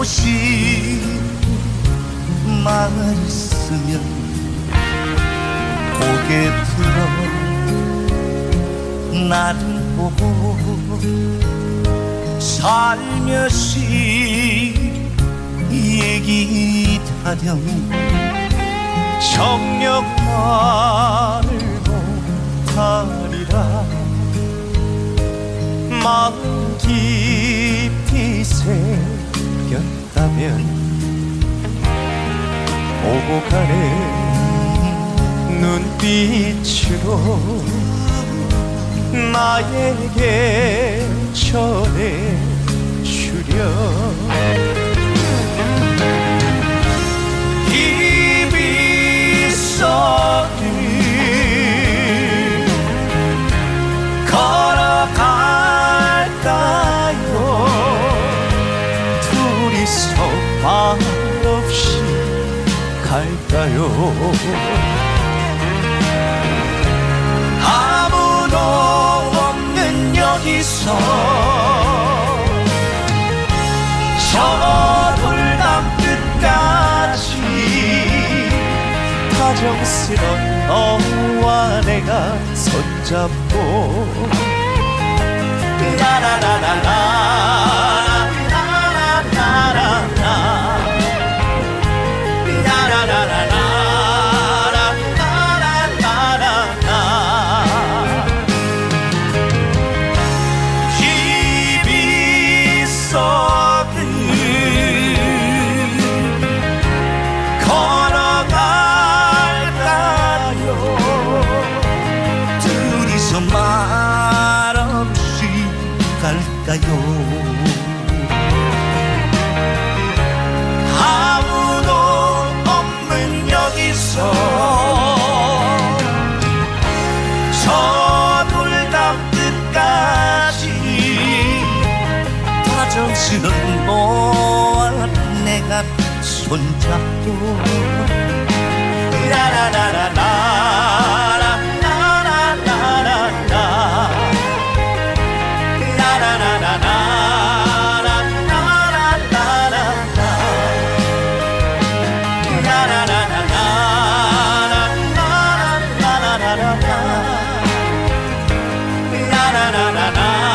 싶은 말씀면 고개 들어 나를 보고 살며시 얘기하렴. 정녕 말고 하리라. 마음 깊이 새겼다면 오고 가는 눈빛으로 나에게 전해주렴. 이 빗속을 걸어갈까요? 둘이서 말없이 갈까요? 아무도 없는 여기서 저 돌담 끝까지 다정스런 너와 내가 손잡고 라라라라라 말없이 갈까요? 아무도 없는 여기서 저 돌담 끝까지 다정스런 너와 내가 손잡고 라라라라라 na na na